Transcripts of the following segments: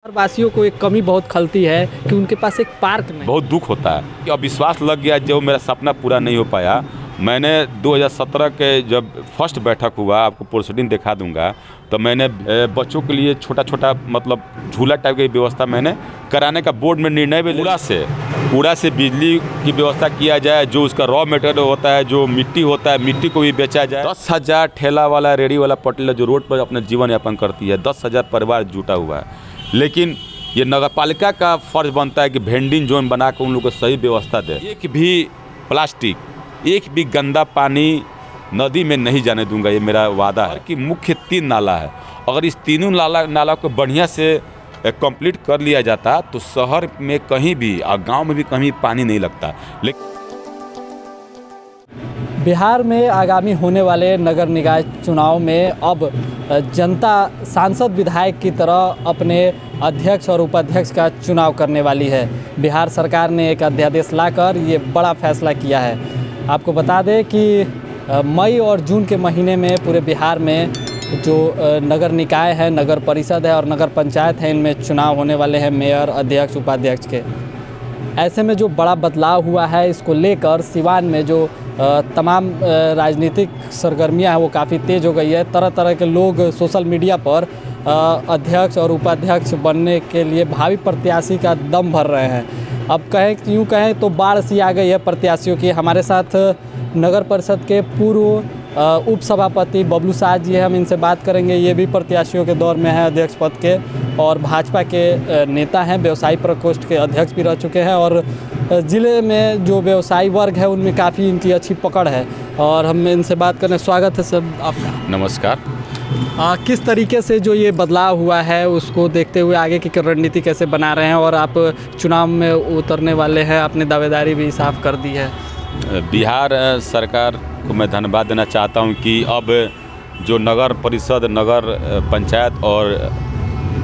वासियों को एक कमी बहुत खलती है कि उनके पास एक पार्क नहीं। बहुत दुख होता है कि अब विश्वास लग गया जो मेरा सपना पूरा नहीं हो पाया। मैंने 2017 के जब फर्स्ट बैठक हुआ, आपको प्रोसीडिंग दिखा दूंगा, तो मैंने बच्चों के लिए छोटा छोटा मतलब झूला टाइप की व्यवस्था मैंने कराने का बोर्ड में निर्णय भी कूड़ा से बिजली की व्यवस्था किया जाए। जो उसका रॉ मटेरियल होता है, जो मिट्टी होता है, मिट्टी को भी बेचा जाए। 10,000 ठेला वाला, रेडी वाला, पटेला जो रोड पर अपना जीवन यापन करती है, 10,000 परिवार जुटा हुआ है। लेकिन ये नगर पालिका का फर्ज बनता है कि वेंडिंग जोन बना कर उन लोगों को सही व्यवस्था दे। एक भी प्लास्टिक, एक भी गंदा पानी नदी में नहीं जाने दूंगा, ये मेरा वादा है। कि मुख्य 3 नाला है, अगर इस तीनों नाला को बढ़िया से कंप्लीट कर लिया जाता तो शहर में कहीं भी और गांव में भी कहीं पानी नहीं लगता। लेकिन बिहार में आगामी होने वाले नगर निकाय चुनाव में अब जनता सांसद विधायक की तरह अपने अध्यक्ष और उपाध्यक्ष का चुनाव करने वाली है। बिहार सरकार ने एक अध्यादेश लाकर ये बड़ा फैसला किया है। आपको बता दें कि मई और जून के महीने में पूरे बिहार में जो नगर निकाय है, नगर परिषद है और नगर पंचायत है, इनमें चुनाव होने वाले हैं मेयर, अध्यक्ष, उपाध्यक्ष के। ऐसे में जो बड़ा बदलाव हुआ है, इसको लेकर सिवान में जो तमाम राजनीतिक सरगर्मियां हैं वो काफ़ी तेज़ हो गई है। तरह तरह के लोग सोशल मीडिया पर अध्यक्ष और उपाध्यक्ष बनने के लिए भावी प्रत्याशी का दम भर रहे हैं। अब यूँ कहें तो बाढ़ सी आ गई है प्रत्याशियों की। हमारे साथ नगर परिषद के पूर्व उप सभापति बबलू शाह जी हैं, हम इनसे बात करेंगे। ये भी प्रत्याशियों के दौर में हैं, अध्यक्ष पद के, और भाजपा के नेता हैं, व्यवसायी प्रकोष्ठ के अध्यक्ष भी रह चुके हैं, और ज़िले में जो व्यवसायी वर्ग है उनमें काफ़ी इनकी अच्छी पकड़ है। और हम इनसे बात करने, स्वागत है सर आपका। नमस्कार। किस तरीके से जो ये बदलाव हुआ है उसको देखते हुए आगे की रणनीति कैसे बना रहे हैं, और आप चुनाव में उतरने वाले हैं, आपने दावेदारी भी साफ कर दी है। बिहार सरकार को मैं धन्यवाद देना चाहता हूं कि अब जो नगर परिषद, नगर पंचायत और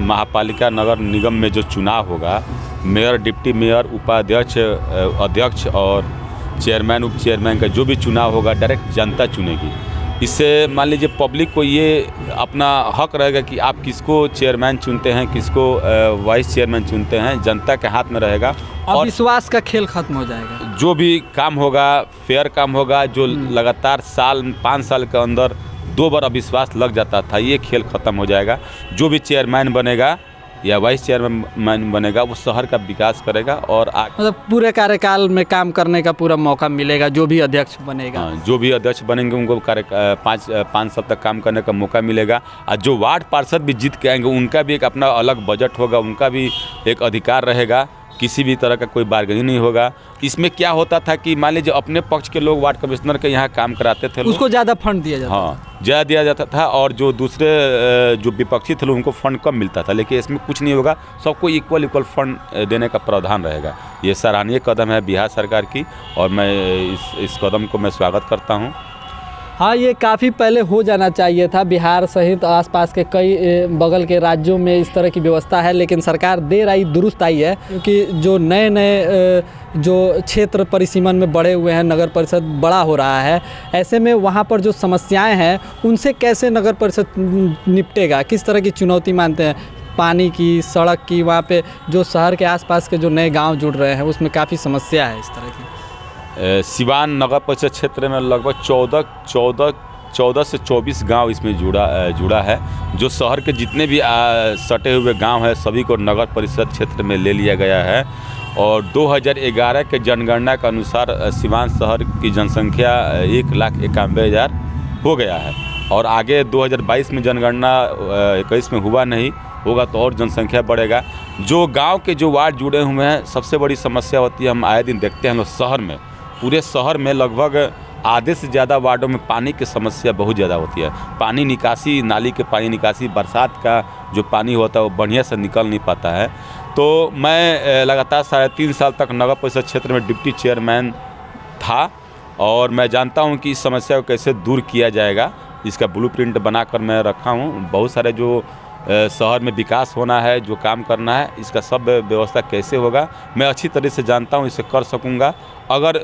महापालिका नगर निगम में जो चुनाव होगा, मेयर, डिप्टी मेयर, उपाध्यक्ष, अध्यक्ष और चेयरमैन, उप चेयरमैन का जो भी चुनाव होगा डायरेक्ट जनता चुनेगी। इससे मान लीजिए पब्लिक को ये अपना हक रहेगा कि आप किसको चेयरमैन चुनते हैं, किसको वाइस चेयरमैन चुनते हैं, जनता के हाथ में रहेगा। और विश्वास का खेल खत्म हो जाएगा। जो भी काम होगा फेयर काम होगा। जो लगातार 5 साल के अंदर 2 बार अविश्वास लग जाता था, ये खेल खत्म हो जाएगा। जो भी चेयरमैन बनेगा या वाइस चेयरमैन बनेगा वो शहर का विकास करेगा और मतलब पूरे कार्यकाल में काम करने का पूरा मौका मिलेगा। जो भी अध्यक्ष बनेगा, जो भी अध्यक्ष बनेंगे उनको 5 साल तक काम करने का मौका मिलेगा। और जो वार्ड पार्षद भी जीत के आएंगे उनका भी एक अपना अलग बजट होगा, उनका भी एक अधिकार रहेगा। किसी भी तरह का कोई बार्गेनिंग नहीं होगा। इसमें क्या होता था कि मान लीजिए अपने पक्ष के लोग वार्ड कमिश्नर के यहाँ काम कराते थे, उसको ज़्यादा फंड दिया जाता ज़्यादा दिया जाता था, और जो दूसरे जो विपक्षी थे उनको फंड कम मिलता था। लेकिन इसमें कुछ नहीं होगा, सबको इक्वल फंड देने का प्रावधान रहेगा। ये सराहनीय कदम है बिहार सरकार की, और मैं इस कदम को मैं स्वागत करता हूँ। हाँ, ये काफ़ी पहले हो जाना चाहिए था। बिहार सहित आसपास के कई बगल के राज्यों में इस तरह की व्यवस्था है, लेकिन सरकार देर आई दुरुस्त आई है, क्योंकि जो नए जो क्षेत्र परिसीमन में बढ़े हुए हैं, नगर परिषद बड़ा हो रहा है। ऐसे में वहाँ पर जो समस्याएं हैं उनसे कैसे नगर परिषद निपटेगा, किस तरह की चुनौती मानते हैं? पानी की, सड़क की, वहाँ पे जो शहर के आसपास के जो नए गाँव जुड़ रहे हैं उसमें काफ़ी समस्या है इस तरह की। सिवान नगर परिषद क्षेत्र में लगभग 14 से 24 गांव इसमें जुड़ा है। जो शहर के जितने भी सटे हुए गांव हैं सभी को नगर परिषद क्षेत्र में ले लिया गया है। और 2011 के जनगणना के अनुसार सिवान शहर की जनसंख्या 1,91,000 हो गया है। और आगे 2022 में जनगणना 21 में हुआ नहीं, होगा तो और जनसंख्या बढ़ेगा। जो गाँव के जो वार्ड जुड़े हुए हैं, सबसे बड़ी समस्या होती है, हम आए दिन देखते हैं हम लोग शहर में, पूरे शहर में लगभग आधे से ज़्यादा वार्डों में पानी की समस्या बहुत ज़्यादा होती है। पानी निकासी, नाली के पानी निकासी, बरसात का जो पानी होता है वो बढ़िया से निकल नहीं पाता है। तो मैं लगातार 3.5 साल तक नगर परिषद क्षेत्र में डिप्टी चेयरमैन था, और मैं जानता हूँ कि इस समस्या को कैसे दूर किया जाएगा। इसका ब्लूप्रिंट बनाकर मैं रखा हूँ। बहुत सारे जो शहर में विकास होना है, जो काम करना है, इसका सब व्यवस्था कैसे होगा मैं अच्छी तरह से जानता हूँ, इसे कर सकूँगा। अगर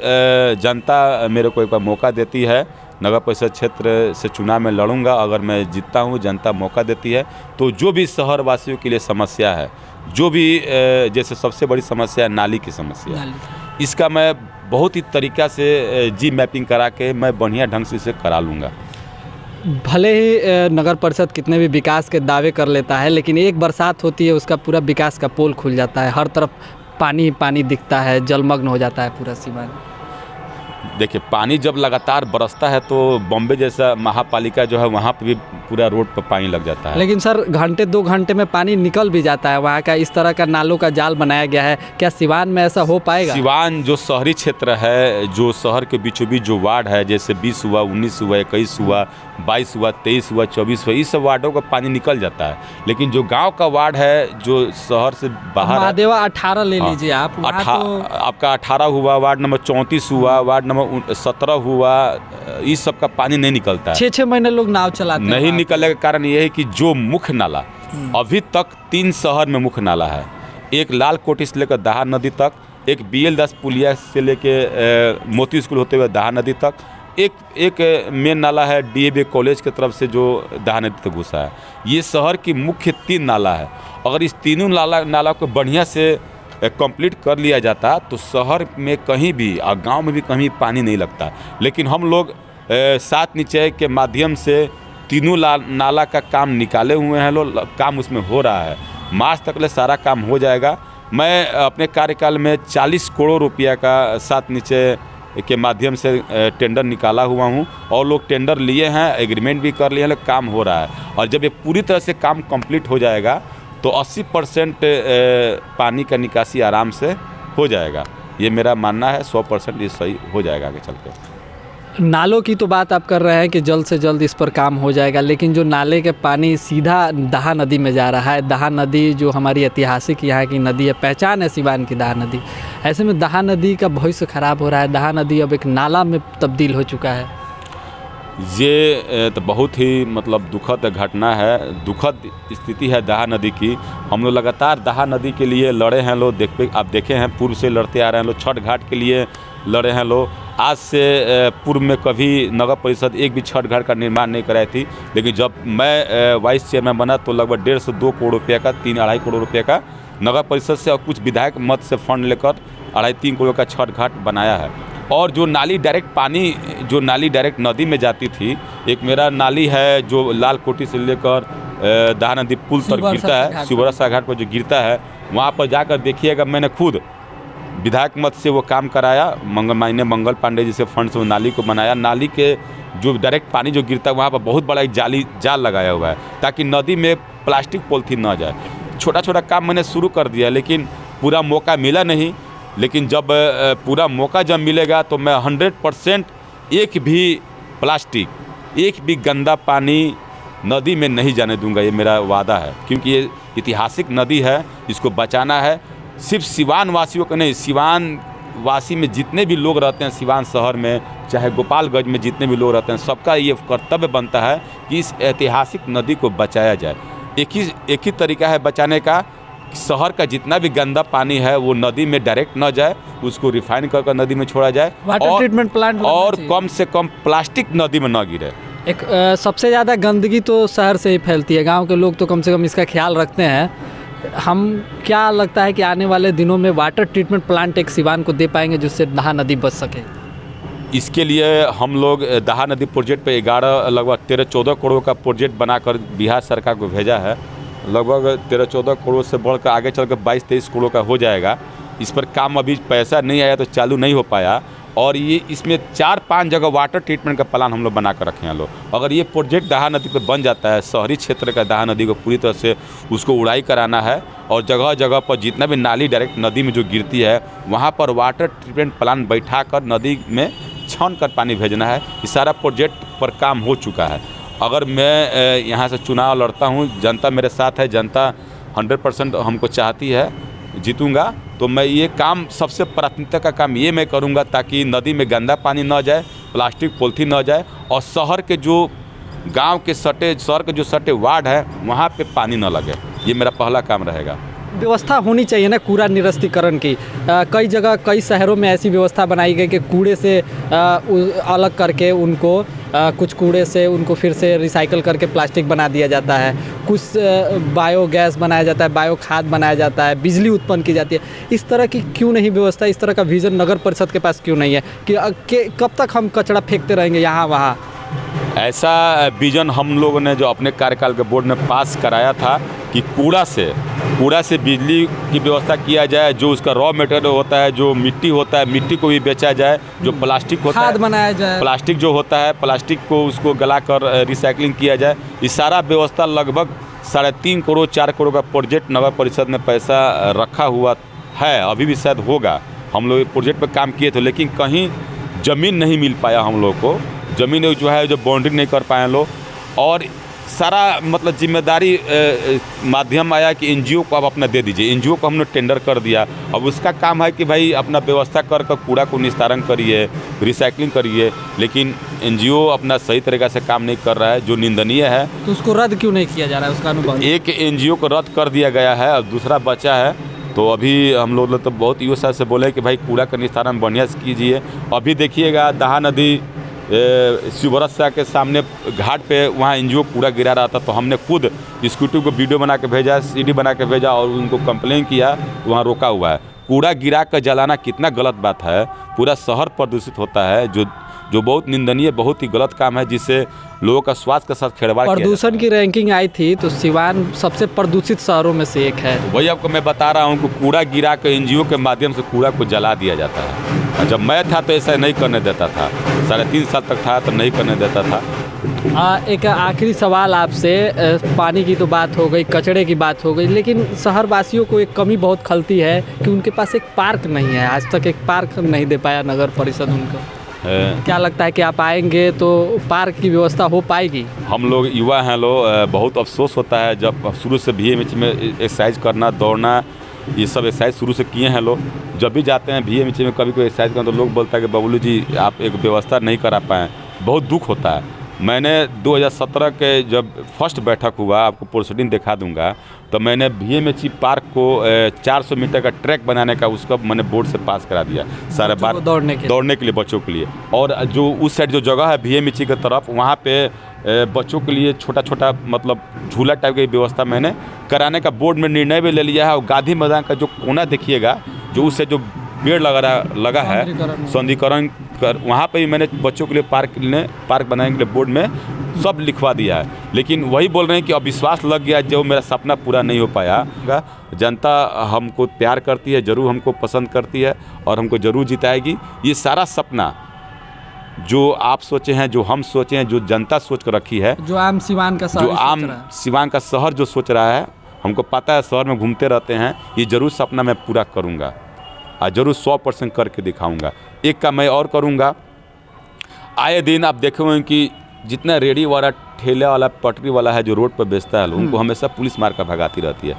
जनता मेरे को एक बार मौका देती है, नगर परिषद क्षेत्र से चुनाव में लड़ूंगा। अगर मैं जीतता हूँ, जनता मौका देती है, तो जो भी शहर वासियों के लिए समस्या है, जो भी जैसे सबसे बड़ी समस्या है नाली की समस्या, इसका मैं बहुत ही तरीक़ा से जी मैपिंग करा के मैं बढ़िया ढंग से इसे करा लूँगा। भले ही नगर परिषद कितने भी विकास के दावे कर लेता है, लेकिन एक बरसात होती है उसका पूरा विकास का पोल खुल जाता है, हर तरफ पानी ही पानी दिखता है, जलमग्न हो जाता है पूरा सीवान। देखिए, पानी जब लगातार बरसता है तो बॉम्बे जैसा महापालिका जो है वहाँ पे भी पूरा रोड पर पानी लग जाता है। लेकिन सर घंटे 2 घंटे में पानी निकल भी जाता है वहाँ का, इस तरह का नालों का जाल बनाया गया है। क्या सिवान में ऐसा हो पाएगा? सिवान जो शहरी क्षेत्र है, जो शहर के बीचों बीच जो वार्ड है, जैसे 20 हुआ, 19 हुआ, 21 हुआ, 22 हुआ, 23 हुआ, 24 हुआ, इस सब वार्डों का पानी निकल जाता है। लेकिन जो गाँव का वार्ड है जो शहर से बाहर, महादेवा 18 ले लीजिए आप, आपका 18 हुआ, वार्ड नंबर 34 हुआ, वार्ड नंबर 17 हुआ, इस सब का पानी नहीं निकलता है। 6-6 महीने लोग नाव चलाते हैं। नहीं निकलने का कारण ये है कि जो मुख्य नाला अभी तक 3 शहर में मुख्य नाला है, एक लाल कोठी से लेकर दहा नदी तक, एक BL दास पुलिया से लेकर मोती स्कूल होते हुए दहा नदी तक, एक मेन नाला है DAV कॉलेज की तरफ से जो दहा नदी तक घुसा है। ये शहर की मुख्य 3 नाला है। अगर इस तीनों नाला को बढ़िया से कंप्लीट कर लिया जाता तो शहर में कहीं भी और गांव में भी कहीं पानी नहीं लगता। लेकिन हम लोग 7 निश्चय के माध्यम से तीनों नाला का काम निकाले हुए हैं लोग, काम उसमें हो रहा है। मार्च तक ले सारा काम हो जाएगा। मैं अपने कार्यकाल में 40 करोड़ रुपया का 7 निश्चय के माध्यम से टेंडर निकाला हुआ हूं और लोग टेंडर लिए हैं, एग्रीमेंट भी कर लिए हैं, काम हो रहा है। और जब ये पूरी तरह से काम कंप्लीट हो जाएगा तो 80% पानी का निकासी आराम से हो जाएगा। ये मेरा मानना है, 100% ये सही हो जाएगा आगे चल के। नालों की तो बात आप कर रहे हैं कि जल्द से जल्द इस पर काम हो जाएगा, लेकिन जो नाले के पानी सीधा दहा नदी में जा रहा है, दहा नदी जो हमारी ऐतिहासिक यहाँ की नदी है, पहचान है सिवान की दहा नदी, ऐसे में दहा नदी का भविष्य खराब हो रहा है। दहा नदी अब एक नाला में तब्दील हो चुका है। ये तो बहुत ही मतलब दुखद घटना है, दुखद स्थिति है दहा नदी की। हम लोग लगातार दहा नदी के लिए लड़े हैं लोग, आप देखे हैं पूर्व से लड़ते आ रहे हैं लोग, छठ घाट के लिए लड़े हैं लोग। आज से पूर्व में कभी नगर परिषद एक भी छठ घाट का निर्माण नहीं कराई थी, लेकिन जब मैं वाइस चेयरमैन बना तो लगभग 1.5 से 2 करोड़ रुपये का, 3-2.5 करोड़ रुपये का नगर परिषद से और कुछ विधायक मत से फंड लेकर 2.5-3 करोड़ का छठ घाट बनाया है। और जो नाली डायरेक्ट पानी, जो नाली डायरेक्ट नदी में जाती थी, एक मेरा नाली है जो लाल कोठी से लेकर दहा नदी पुल पर गिरता है, शिवरसा घाट पर जो गिरता है, वहाँ पर जाकर देखिएगा। मैंने खुद विधायक मत से वो काम कराया, मंगल पांडे जी से फंड से वो नाली को बनाया। नाली के जो डायरेक्ट पानी जो गिरता है वहाँ पर बहुत बड़ा एक जाल लगाया हुआ है ताकि नदी में प्लास्टिक पॉलीथीन ना जाए। छोटा छोटा काम मैंने शुरू कर दिया, लेकिन पूरा मौका मिला नहीं। लेकिन जब पूरा मौका जब मिलेगा तो मैं 100% एक भी प्लास्टिक, एक भी गंदा पानी नदी में नहीं जाने दूंगा, ये मेरा वादा है। क्योंकि ये ऐतिहासिक नदी है, इसको बचाना है। सिर्फ सिवान वासियों को नहीं, सिवान वासी में जितने भी लोग रहते हैं, सिवान शहर में चाहे गोपालगंज में जितने भी लोग रहते हैं, सबका ये कर्तव्य बनता है कि इस ऐतिहासिक नदी को बचाया जाए। एक ही तरीका है बचाने का, शहर का जितना भी गंदा पानी है वो नदी में डायरेक्ट न जाए, उसको रिफाइन कर नदी में छोड़ा जाए, वाटर ट्रीटमेंट प्लांट और कम से कम प्लास्टिक नदी में न गिरे। एक सबसे ज़्यादा गंदगी तो शहर से ही फैलती है, गांव के लोग तो कम से कम इसका ख्याल रखते हैं। हम क्या लगता है कि आने वाले दिनों में वाटर ट्रीटमेंट प्लांट एक सिवान को दे पाएंगे जिससे दहा नदी बच सके? इसके लिए हम लोग दहा नदी प्रोजेक्ट पे 11 लगभग 13-14 करोड़ का प्रोजेक्ट बनाकर बिहार सरकार को भेजा है। लगभग 13-14 करोड़ से बढ़कर आगे चलकर 22-23 करोड़ का हो जाएगा। इस पर काम अभी पैसा नहीं आया तो चालू नहीं हो पाया। और ये इसमें 4-5 जगह वाटर ट्रीटमेंट का प्लान हम लोग बना कर रखे हैं लोग। अगर ये प्रोजेक्ट दहा नदी पे बन जाता है, शहरी क्षेत्र का दहा नदी को पूरी तरह से उसको उड़ाई कराना है और जगह जगह पर जितना भी नाली डायरेक्ट नदी में जो गिरती है वहाँ पर वाटर ट्रीटमेंट प्लान बैठा कर नदी में छान कर पानी भेजना है। ये सारा प्रोजेक्ट पर काम हो चुका है। अगर मैं यहाँ से चुनाव लड़ता हूँ, जनता मेरे साथ है, जनता 100% हमको चाहती है, जीतूँगा, तो मैं ये काम सबसे प्राथमिकता का काम ये मैं करूँगा ताकि नदी में गंदा पानी न जाए, प्लास्टिक पॉलीथीन न जाए और शहर के जो गांव के सटे, शहर के जो सटे वार्ड है वहाँ पे पानी न लगे। ये मेरा पहला काम रहेगा। व्यवस्था होनी चाहिए ना कूड़ा निरस्तीकरण की। कई जगह कई शहरों में ऐसी व्यवस्था बनाई गई कि कूड़े से अलग करके उनको कुछ कूड़े से उनको फिर से रिसाइकल करके प्लास्टिक बना दिया जाता है, कुछ बायोगैस बनाया जाता है, बायो खाद बनाया जाता है, बिजली उत्पन्न की जाती है। इस तरह की क्यों नहीं व्यवस्था, इस तरह का विज़न नगर परिषद के पास क्यों नहीं है कि कब तक हम कचरा फेंकते रहेंगे यहाँ वहाँ? ऐसा विजन हम लोगों ने जो अपने कार्यकाल के बोर्ड में पास कराया था कि कूड़ा से बिजली की व्यवस्था किया जाए, जो उसका रॉ मटेरियल होता है, जो मिट्टी होता है, मिट्टी को भी बेचा जाए, जो प्लास्टिक होता है खाद बनाया जाए, प्लास्टिक जो होता है, प्लास्टिक को उसको गलाकर रिसाइकलिंग किया जाए। ये सारा व्यवस्था लगभग 3.5 करोड़ 4 करोड़ का प्रोजेक्ट नगर परिषद ने पैसा रखा हुआ है, अभी भी शायद होगा। हम लोग प्रोजेक्ट पर काम किए थे, लेकिन कहीं ज़मीन नहीं मिल पाया हम लोग को, ज़मीन जो है जो बाउंड्री नहीं कर पाए लोग। और सारा मतलब जिम्मेदारी माध्यम आया कि एनजीओ को आप अपना दे दीजिए। एनजीओ को हमने टेंडर कर दिया। अब उसका काम है कि भाई अपना व्यवस्था कर कूड़ा को निस्तारण करिए, रिसाइकलिंग करिए, लेकिन एनजीओ अपना सही तरीक़े से काम नहीं कर रहा है, जो निंदनीय है। तो उसको रद्द क्यों नहीं किया जा रहा है उसका अनुभव? एक एनजीओ को रद्द कर दिया गया है और दूसरा बचा है। तो अभी हम लोग तो बहुत युवा साहब से बोले कि भाई कूड़ा का निस्तारण बढ़िया से कीजिए। अभी देखिएगा दहा नदी शिवरसा के सामने घाट पे वहाँ एनजीओ कूड़ा गिरा रहा था, तो हमने खुद स्कूटी को वीडियो बना के भेजा, सीडी बना के भेजा और उनको कंप्लेन किया, वहाँ रोका हुआ है। कूड़ा गिरा कर जलाना कितना गलत बात है, पूरा शहर प्रदूषित होता है, जो बहुत निंदनीय, बहुत ही गलत काम है, जिससे लोगों का स्वास्थ्य के साथ खिलवाड़ किया। प्रदूषण की रैंकिंग आई थी तो सिवान सबसे प्रदूषित शहरों में से एक है। वही आपको मैं बता रहा हूँ कि कूड़ा गिरा कर एनजीओ के माध्यम से कूड़ा को जला दिया जाता है। जब मैं था तो ऐसा नहीं करने देता था, 3.5 साल तक था तो नहीं करने देता था। एक आखिरी सवाल आपसे, पानी की तो बात हो गई, कचरे की बात हो गई, लेकिन शहरवासियों को एक कमी बहुत खलती है कि उनके पास एक पार्क नहीं है। आज तक एक पार्क नहीं दे पाया नगर परिषद उनको। क्या लगता है कि आप आएंगे तो पार्क की व्यवस्था हो पाएगी? हम लोग युवा हैं लोग, बहुत अफसोस होता है जब शुरू से VMH में एक्सरसाइज करना, दौड़ना, ये सब एक्सरसाइज शुरू से किए हैं लोग। जब भी जाते हैं VMH में कभी कोई एक्सरसाइज करना तो लोग बोलता है कि बबलू जी आप एक व्यवस्था नहीं करा पाएँ, बहुत दुख होता है। मैंने 2017 के जब फर्स्ट बैठक हुआ, आपको प्रोसीडिंग दिखा दूंगा, तो मैंने VMH पार्क को 400 मीटर का ट्रैक बनाने का उसका मैंने बोर्ड से पास करा दिया, सारे बार दौड़ने के लिए बच्चों के लिए। और जो उस साइड जो जगह है VMH की तरफ, वहाँ पे बच्चों के लिए छोटा छोटा मतलब झूला टाइप की व्यवस्था मैंने कराने का बोर्ड में निर्णय भी ले लिया है। और गांधी मैदान का जो कोना देखिएगा, जो उससे जो पेड़ लगा है सौंदर्यीकरण कर, वहाँ पे भी मैंने बच्चों के लिए पार्क बनाने के लिए बोर्ड में सब लिखवा दिया है। लेकिन वही बोल रहे हैं कि अब विश्वास लग गया, जो मेरा सपना पूरा नहीं हो पाया। जनता हमको प्यार करती है, ज़रूर हमको पसंद करती है और हमको ज़रूर जिताएगी। ये सारा सपना जो आप सोचे हैं, जो हम सोचे हैं, जो जनता सोच कर रखी है, जो आम सिवान का शहर जो सोच रहा है, हमको पता है, शहर में घूमते रहते हैं, ये ज़रूर सपना मैं पूरा करूँगा और ज़रूर 100% करके दिखाऊंगा। एक का मैं और करूंगा, आए दिन आप देखेंगे कि जितना रेडी वाला, ठेला वाला, पटरी वाला है जो रोड पर बेचता है, उनको हमेशा पुलिस मार कर भगाती रहती है।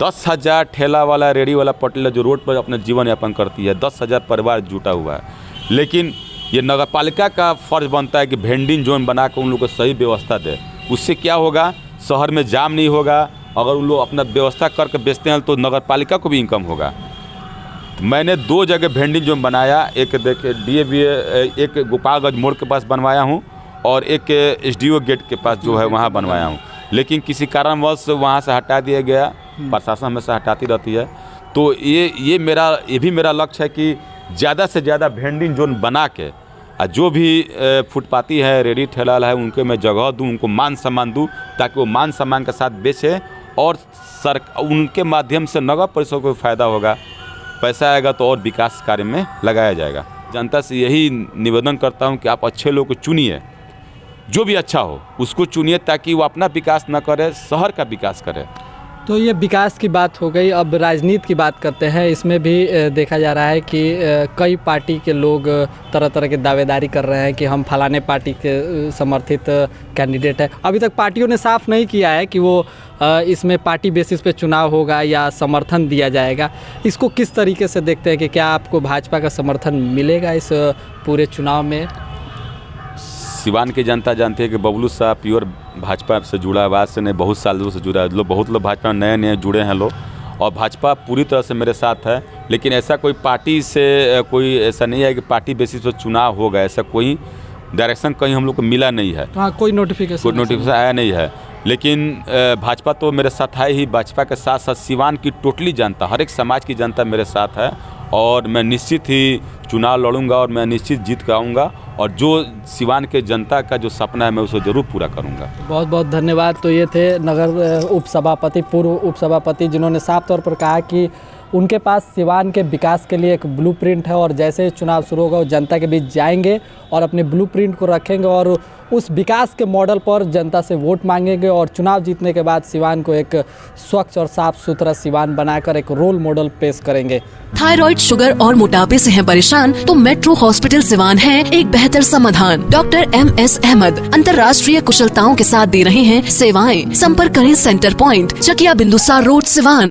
10,000 ठेला वाला, रेडी वाला, पटरी जो रोड पर अपना जीवन यापन करती है, 10,000 परिवार जुटा हुआ है। लेकिन ये नगर पालिका का फर्ज बनता है कि वेंडिंग जोन बना कर उन लोगों को सही व्यवस्था दे। उससे क्या होगा, शहर में जाम नहीं होगा। अगर उन लोग अपना व्यवस्था करके बेचते हैं तो नगर पालिका को भी इनकम होगा। मैंने 2 जगह वेंडिंग जोन बनाया, एक देखिए DAV, एक गोपालगंज मोड़ के पास बनवाया हूँ और एक SDO गेट के पास जो है वहाँ बनवाया हूँ। लेकिन किसी कारणवश वहाँ से हटा दिया गया, प्रशासन हमेशा हटाती रहती है। तो ये भी मेरा लक्ष्य है कि ज़्यादा से ज़्यादा वेंडिंग जोन बना के जो भी फुटपाती है, रेडी ठेला वाला है, उनको मैं जगह दूँ, उनको मान सम्मान दूँ, ताकि वो मान सम्मान के साथ बेचे और उनके माध्यम से नगर परिषद को फ़ायदा होगा। पैसा आएगा तो और विकास कार्य में लगाया जाएगा। जनता से यही निवेदन करता हूं कि आप अच्छे लोग को चुनिए, जो भी अच्छा हो उसको चुनिए, ताकि वो अपना विकास न करे, शहर का विकास करे। तो ये विकास की बात हो गई, अब राजनीति की बात करते हैं। इसमें भी देखा जा रहा है कि कई पार्टी के लोग तरह तरह के दावेदारी कर रहे हैं कि हम फलाने पार्टी के समर्थित कैंडिडेट है। अभी तक पार्टियों ने साफ नहीं किया है कि वो इसमें पार्टी बेसिस पे चुनाव होगा या समर्थन दिया जाएगा। इसको किस तरीके से देखते हैं कि क्या आपको भाजपा का समर्थन मिलेगा इस पूरे चुनाव में? सिवान की जनता जानती है कि बबलू साहब प्योर भाजपा से जुड़ा है, आज से नहीं बहुत सालों से जुड़ा है। बहुत लोग भाजपा में नए नए जुड़े हैं लोग, और भाजपा पूरी तरह से मेरे साथ है। लेकिन ऐसा कोई पार्टी से कोई ऐसा नहीं है कि पार्टी बेसिस पर चुनाव होगा, ऐसा कोई डायरेक्शन कहीं हम लोग को मिला नहीं है। हाँ, कोई नोटिफिकेशन आया नहीं है। लेकिन भाजपा तो मेरे साथ है ही, भाजपा के साथ साथ सिवान की टोटली जनता, हर एक समाज की जनता मेरे साथ है, और मैं निश्चित ही चुनाव लड़ूंगा और मैं निश्चित जीत कर आऊँगा, और जो सिवान के जनता का जो सपना है मैं उसे ज़रूर पूरा करूँगा। बहुत बहुत धन्यवाद। तो ये थे नगर उपसभापति, पूर्व उपसभापति, जिन्होंने साफ तौर पर कहा कि उनके पास सिवान के विकास के लिए एक ब्लूप्रिंट है, और जैसे चुनाव शुरू होगा वो जनता के बीच जाएंगे और अपने ब्लूप्रिंट को रखेंगे और उस विकास के मॉडल पर जनता से वोट मांगेंगे, और चुनाव जीतने के बाद सिवान को एक स्वच्छ और साफ सुथरा सिवान बनाकर एक रोल मॉडल पेश करेंगे। थायराइड, शुगर और मोटापे से हैं परेशान तो मेट्रो हॉस्पिटल सिवान है एक बेहतर समाधान। डॉक्टर MS अहमद अंतर्राष्ट्रीय कुशलताओं के साथ दे रहे हैं सेवाएं। संपर्क करें centre point, Chakiya Bindusar road, Siwan.